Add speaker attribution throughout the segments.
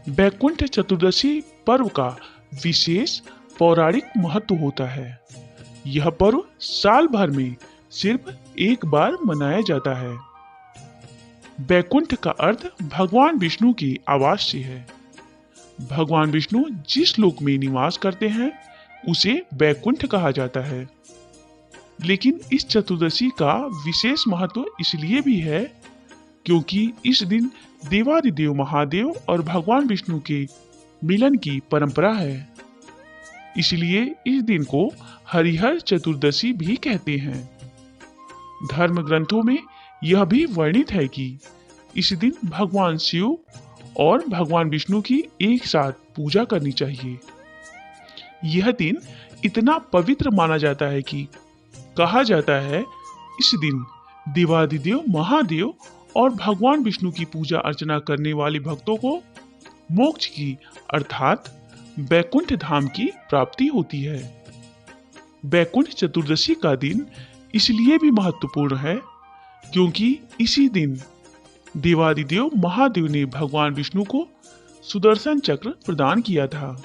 Speaker 1: वैकुंठ चतुर्दशी पर्व का विशेष पौराणिक महत्व होता है। यह पर्व साल भर में सिर्फ एक बार मनाया जाता है। वैकुंठ का अर्थ भगवान विष्णु की आवास से है। भगवान विष्णु जिस लोक में निवास करते हैं उसे वैकुंठ कहा जाता है। लेकिन इस चतुर्दशी का विशेष महत्व इसलिए भी है क्योंकि इस दिन देवादिदेव महादेव और भगवान विष्णु के मिलन की परंपरा है। इसलिए इस दिन को हरिहर चतुर्दशी भी कहते हैं। धर्म ग्रंथों में यह भी वर्णित है कि इस दिन भगवान शिव और भगवान विष्णु की एक साथ पूजा करनी चाहिए। यह दिन इतना पवित्र माना जाता है कि कहा जाता है इस दिन देवादिदेव महादेव और भगवान विष्णु की पूजा अर्चना करने वाले भक्तों को मोक्ष की अर्थात वैकुंठ धाम की प्राप्ति होती है। वैकुंठ चतुर्दशी का दिन इसलिए भी महत्वपूर्ण है क्योंकि इसी दिन देवादिदेव महादेव ने भगवान विष्णु को सुदर्शन चक्र प्रदान किया था।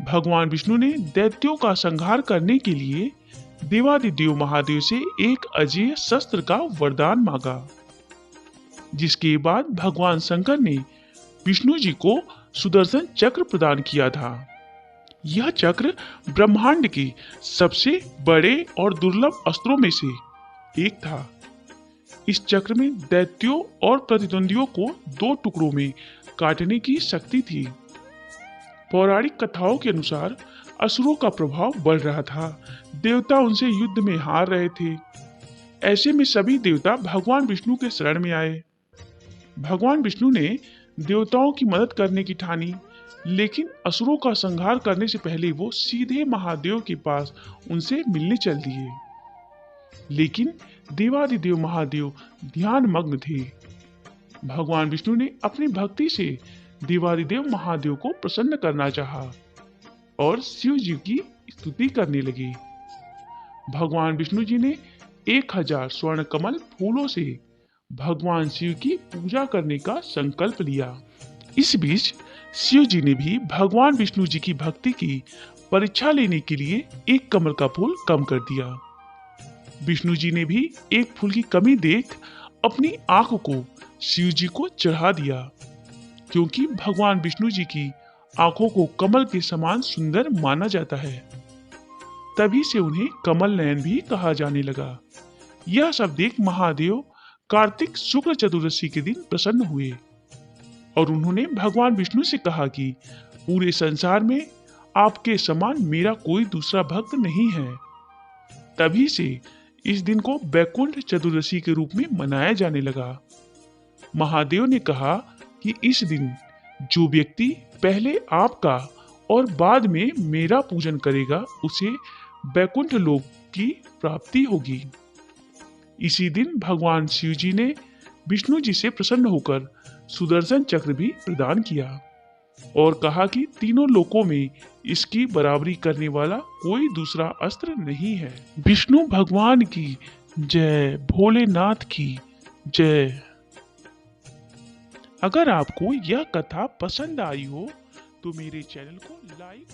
Speaker 1: भगवान विष्णु ने दैत्यों का संहार करने के लिए देवादिदेव महादेव से एक अजेय शस्त्र का वरदान मांगा, जिसके बाद भगवान शंकर ने विष्णु जी को सुदर्शन चक्र प्रदान किया था। यह चक्र ब्रह्मांड के सबसे बड़े और दुर्लभ अस्त्रों में से एक था। इस चक्र में दैत्यों और प्रतिद्वंदियों को दो टुकड़ों में काटने की शक्ति थी। पौराणिक कथाओं के अनुसार असुरों का प्रभाव बढ़ रहा था। देवता उनसे युद्ध में हार रहे थे। ऐसे में सभी देवता भगवान विष्णु के शरण में आए। भगवान विष्णु ने देवताओं की मदद करने की ठानी, लेकिन असुरों का संहार करने से पहले वो सीधे महादेव के पास उनसे मिलने चल दिए। लेकिन देवादिदेव महादेव ध्यान मग्न थे। भगवान विष्णु ने अपनी भक्ति से देवादिदेव महादेव को प्रसन्न करना चाहा और शिव जी की स्तुति करने लगे। भगवान विष्णु जी ने 1000 स्वर्ण कमल फूलों से भगवान शिव की पूजा करने का संकल्प लिया। इस बीच शिव जी ने भी भगवान विष्णु जी की भक्ति की परीक्षा लेने के लिए एक कमल का फूल कम कर दिया। विष्णु जी ने भी एक फूल की कमी देख अपनी आंख को शिव जी को चढ़ा दिया, क्योंकि भगवान विष्णु जी की आंखों को कमल के समान सुंदर माना जाता है। तभी से उन्हें कमल नयन भी कहा जाने लगा। यह सब देख महादेव कार्तिक शुक्ल चतुर्दशी के दिन प्रसन्न हुए और उन्होंने भगवान विष्णु से कहा कि पूरे संसार में आपके समान मेरा कोई दूसरा भक्त नहीं है। तभी से इस दिन को वैकुंठ चतुर्दशी के रूप में मनाया जाने लगा। महादेव ने कहा कि इस दिन जो व्यक्ति पहले आपका और बाद में मेरा पूजन करेगा उसे वैकुंठ लोक की प्राप्ति होगी। इसी दिन भगवान शिव जी ने विष्णु जी से प्रसन्न होकर सुदर्शन चक्र भी प्रदान किया और कहा कि तीनों लोकों में इसकी बराबरी करने वाला कोई दूसरा अस्त्र नहीं है। विष्णु भगवान की जय, भोलेनाथ की जय। अगर आपको यह कथा पसंद आई हो तो मेरे चैनल को लाइक